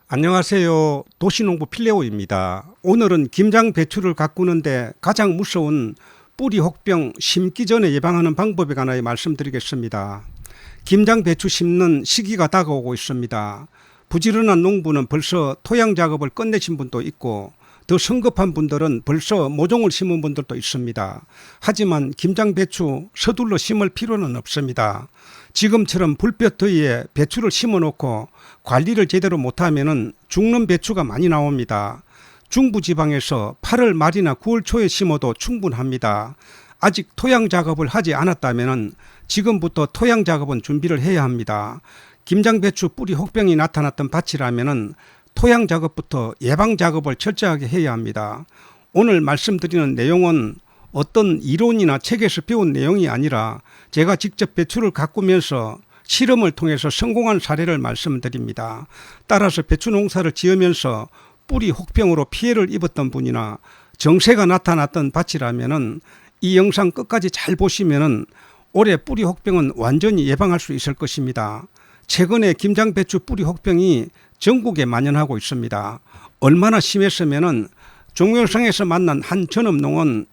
안녕하세요. 도시농부 필레오입니다. 오늘은 김장 배추를 가꾸는데 가장 무서운 뿌리 혹병 심기 전에 예방하는 방법에 관하여 말씀드리겠습니다. 김장 배추 심는 시기가 다가오고 있습니다. 부지런한 농부는 벌써 토양 작업을 끝내신 분도 있고 더 성급한 분들은 벌써 모종을 심은 분들도 있습니다. 하지만 김장 배추 서둘러 심을 필요는 없습니다. 지금처럼 불볕 더위에 배추를 심어놓고 관리를 제대로 못하면 죽는 배추가 많이 나옵니다. 중부지방에서 8월 말이나 9월 초에 심어도 충분합니다. 아직 토양 작업을 하지 않았다면 지금부터 토양 작업은 준비를 해야 합니다. 김장 배추 뿌리 혹병이 나타났던 밭이라면 토양 작업부터 예방 작업을 철저하게 해야 합니다. 오늘 말씀드리는 내용은 어떤 이론이나 책에서 배운 내용이 아니라 제가 직접 배추를 가꾸면서 실험을 통해서 성공한 사례를 말씀드립니다. 따라서 배추 농사를 지으면서 뿌리 혹병으로 피해를 입었던 분이나 정세가 나타났던 밭이라면 이 영상 끝까지 잘 보시면 올해 뿌리 혹병은 완전히 예방할 수 있을 것입니다. 최근에 김장 배추 뿌리 혹병이 전국에 만연하고 있습니다. 얼마나 심했으면 종묘성에서 만난 한 전업농은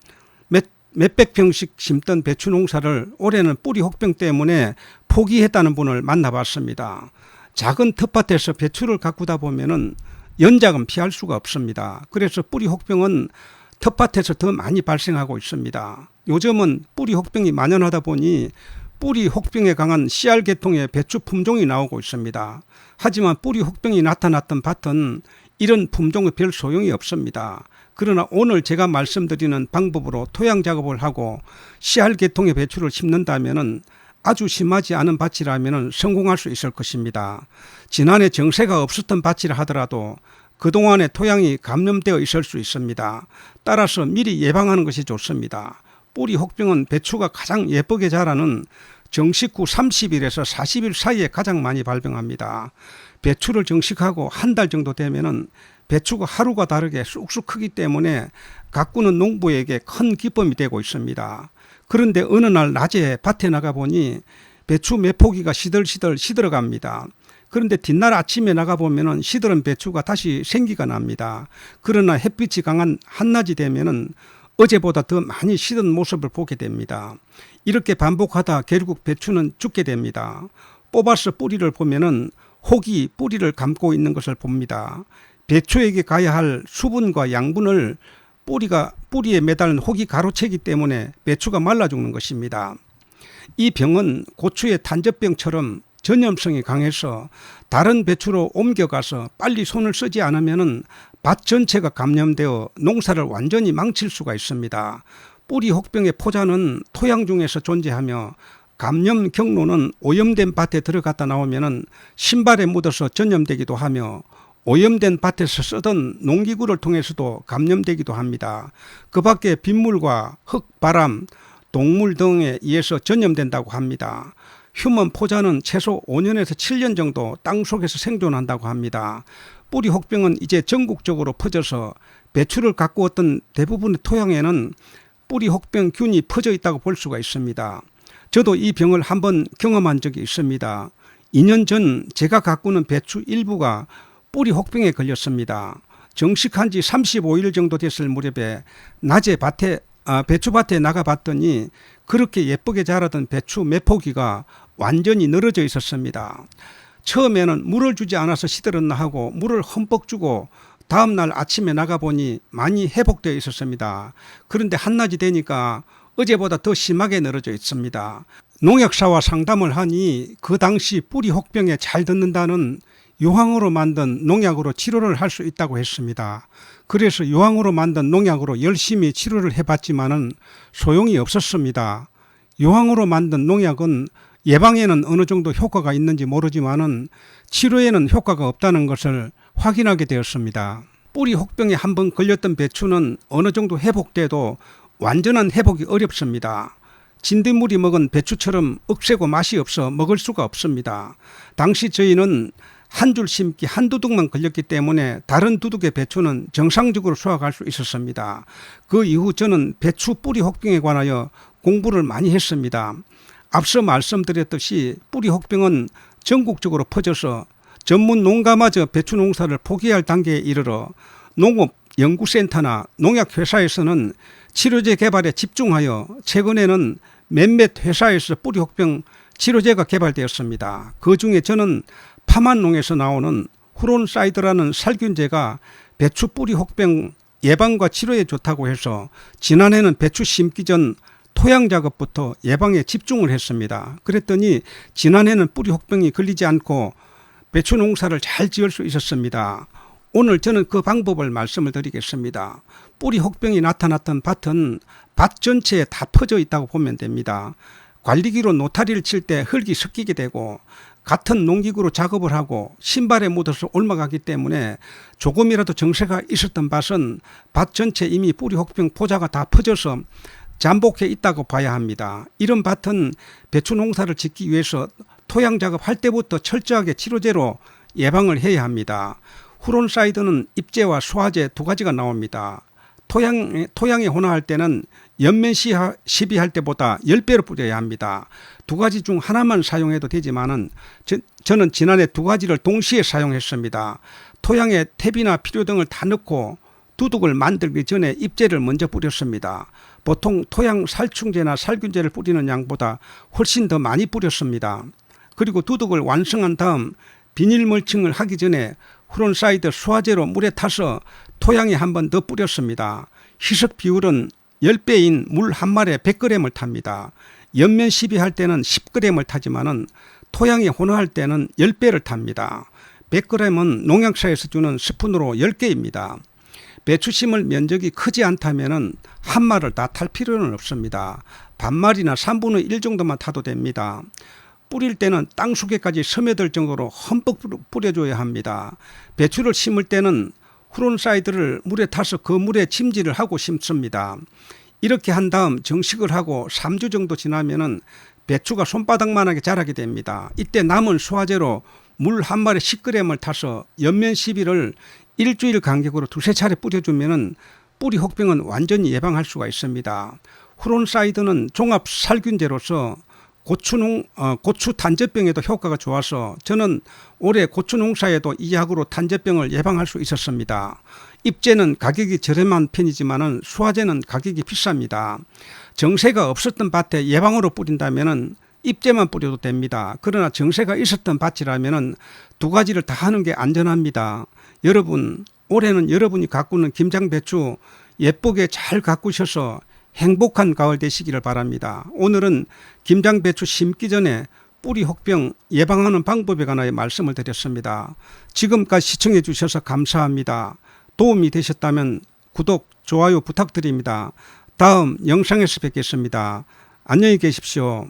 몇백 평씩 심던 배추 농사를 올해는 뿌리 혹병 때문에 포기했다는 분을 만나봤습니다. 작은 텃밭에서 배추를 가꾸다 보면은 연작은 피할 수가 없습니다. 그래서 뿌리 혹병은 텃밭에서 더 많이 발생하고 있습니다. 요즘은 뿌리 혹병이 만연하다 보니 뿌리 혹병에 강한 씨알 계통의 배추 품종이 나오고 있습니다. 하지만 뿌리 혹병이 나타났던 밭은 이런 품종의 별 소용이 없습니다. 그러나 오늘 제가 말씀드리는 방법으로 토양 작업을 하고 씨알 계통의 배추를 심는다면 아주 심하지 않은 밭이라면 성공할 수 있을 것입니다. 지난해 정세가 없었던 밭이라 하더라도 그동안의 토양이 감염되어 있을 수 있습니다. 따라서 미리 예방하는 것이 좋습니다. 뿌리 혹병은 배추가 가장 예쁘게 자라는 정식 후 30일에서 40일 사이에 가장 많이 발병합니다. 배추를 정식하고 한 달 정도 되면은 배추가 하루가 다르게 쑥쑥 크기 때문에 가꾸는 농부에게 큰 기쁨이 되고 있습니다. 그런데 어느 날 낮에 밭에 나가보니 배추 매포기가 시들시들 시들어갑니다. 그런데 뒷날 아침에 나가보면 시들은 배추가 다시 생기가 납니다. 그러나 햇빛이 강한 한낮이 되면 어제보다 더 많이 시든 모습을 보게 됩니다. 이렇게 반복하다 결국 배추는 죽게 됩니다. 뽑아서 뿌리를 보면 혹이 뿌리를 감고 있는 것을 봅니다. 배추에게 가야 할 수분과 양분을 뿌리에 매달린 혹이 가로채기 때문에 배추가 말라 죽는 것입니다. 이 병은 고추의 탄저병처럼 전염성이 강해서 다른 배추로 옮겨가서 빨리 손을 쓰지 않으면 밭 전체가 감염되어 농사를 완전히 망칠 수가 있습니다. 뿌리 혹병의 포자는 토양 중에서 존재하며 감염 경로는 오염된 밭에 들어갔다 나오면 신발에 묻어서 전염되기도 하며 오염된 밭에서 쓰던 농기구를 통해서도 감염되기도 합니다. 그 밖에 빗물과 흙, 바람, 동물 등에 의해서 전염된다고 합니다. 휴먼 포자는 최소 5년에서 7년 정도 땅속에서 생존한다고 합니다. 뿌리 혹병은 이제 전국적으로 퍼져서 배추를 가꾸었던 대부분의 토양에는 뿌리 혹병 균이 퍼져 있다고 볼 수가 있습니다. 저도 이 병을 한번 경험한 적이 있습니다. 2년 전 제가 가꾸는 배추 일부가 뿌리 혹병에 걸렸습니다. 정식한 지 35일 정도 됐을 무렵에 낮에 배추밭에 나가봤더니 그렇게 예쁘게 자라던 배추 매포기가 완전히 늘어져 있었습니다. 처음에는 물을 주지 않아서 시들었나 하고 물을 흠뻑 주고 다음날 아침에 나가보니 많이 회복되어 있었습니다. 그런데 한낮이 되니까 어제보다 더 심하게 늘어져 있습니다. 농약사와 상담을 하니 그 당시 뿌리 혹병에 잘 듣는다는 유황으로 만든 농약으로 치료를 할 수 있다고 했습니다. 그래서 유황으로 만든 농약으로 열심히 치료를 해봤지만은 소용이 없었습니다. 유황으로 만든 농약은 예방에는 어느 정도 효과가 있는지 모르지만은 치료에는 효과가 없다는 것을 확인하게 되었습니다. 뿌리 혹병에 한번 걸렸던 배추는 어느 정도 회복돼도 완전한 회복이 어렵습니다. 진딧물이 먹은 배추처럼 억세고 맛이 없어 먹을 수가 없습니다. 당시 저희는 한 줄 심기 한 두둑만 걸렸기 때문에 다른 두둑의 배추는 정상적으로 수확할 수 있었습니다. 그 이후 저는 배추 뿌리 혹병에 관하여 공부를 많이 했습니다. 앞서 말씀드렸듯이 뿌리 혹병은 전국적으로 퍼져서 전문 농가마저 배추 농사를 포기할 단계에 이르러 농업연구센터나 농약회사에서는 치료제 개발에 집중하여 최근에는 몇몇 회사에서 뿌리 혹병 치료제가 개발되었습니다. 그 중에 저는 파만농에서 나오는 후론사이드라는 살균제가 배추 뿌리 혹병 예방과 치료에 좋다고 해서 지난해는 배추 심기 전 토양 작업부터 예방에 집중을 했습니다. 그랬더니 지난해는 뿌리 혹병이 걸리지 않고 배추 농사를 잘 지을 수 있었습니다. 오늘 저는 그 방법을 말씀을 드리겠습니다. 뿌리 혹병이 나타났던 밭은 밭 전체에 다 퍼져 있다고 보면 됩니다. 관리기로 노타리를 칠 때 흙이 섞이게 되고 같은 농기구로 작업을 하고 신발에 묻어서 옮아가기 때문에 조금이라도 정체가 있었던 밭은 밭 전체 이미 뿌리 혹병 포자가 다 퍼져서 잠복해 있다고 봐야 합니다. 이런 밭은 배추 농사를 짓기 위해서 토양 작업할 때부터 철저하게 치료제로 예방을 해야 합니다. 후론사이드는 잎제와 수화제 두 가지가 나옵니다. 토양에 혼화할 때는 연면 시비할 때보다 10배로 뿌려야 합니다. 두 가지 중 하나만 사용해도 되지만은 저는 지난해 두 가지를 동시에 사용했습니다. 토양에 퇴비나 비료 등을 다 넣고 두둑을 만들기 전에 잎제를 먼저 뿌렸습니다. 보통 토양 살충제나 살균제를 뿌리는 양보다 훨씬 더 많이 뿌렸습니다. 그리고 두둑을 완성한 다음 비닐 멀칭을 하기 전에 후론사이드 수화제로 물에 타서 토양에 한 번 더 뿌렸습니다. 희석 비율은 10배인 물 한 말에 100g을 탑니다. 연면 시비할 때는 10g을 타지만은 토양에 혼화할 때는 10배를 탑니다. 100g은 농약사에서 주는 스푼으로 10개입니다. 배추 심을 면적이 크지 않다면은 한 말을 다 탈 필요는 없습니다. 반말이나 3분의 1 정도만 타도 됩니다. 뿌릴 때는 땅 속에까지 스며들 정도로 흠뻑 뿌려줘야 합니다. 배추를 심을 때는 후론사이드를 물에 타서 그 물에 침지를 하고 심습니다. 이렇게 한 다음 정식을 하고 3주 정도 지나면은 배추가 손바닥만하게 자라게 됩니다. 이때 남은 수화제로 물 한 말에 10g을 타서 연면 시비를 일주일 간격으로 두세 차례 뿌려주면은 뿌리 혹병은 완전히 예방할 수가 있습니다. 후론사이드는 종합 살균제로서 고추 단제병에도 효과가 좋아서 저는 올해 고추 농사에도 이 약으로 단제병을 예방할 수 있었습니다. 잎제는 가격이 저렴한 편이지만 수화제는 가격이 비쌉니다. 정세가 없었던 밭에 예방으로 뿌린다면 잎제만 뿌려도 됩니다. 그러나 정세가 있었던 밭이라면 두 가지를 다 하는 게 안전합니다. 여러분, 올해는 여러분이 가꾸는 김장배추 예쁘게 잘 가꾸셔서 행복한 가을 되시기를 바랍니다. 오늘은 김장배추 심기 전에 뿌리 혹병 예방하는 방법에 관하여 말씀을 드렸습니다. 지금까지 시청해 주셔서 감사합니다. 도움이 되셨다면 구독, 좋아요 부탁드립니다. 다음 영상에서 뵙겠습니다. 안녕히 계십시오.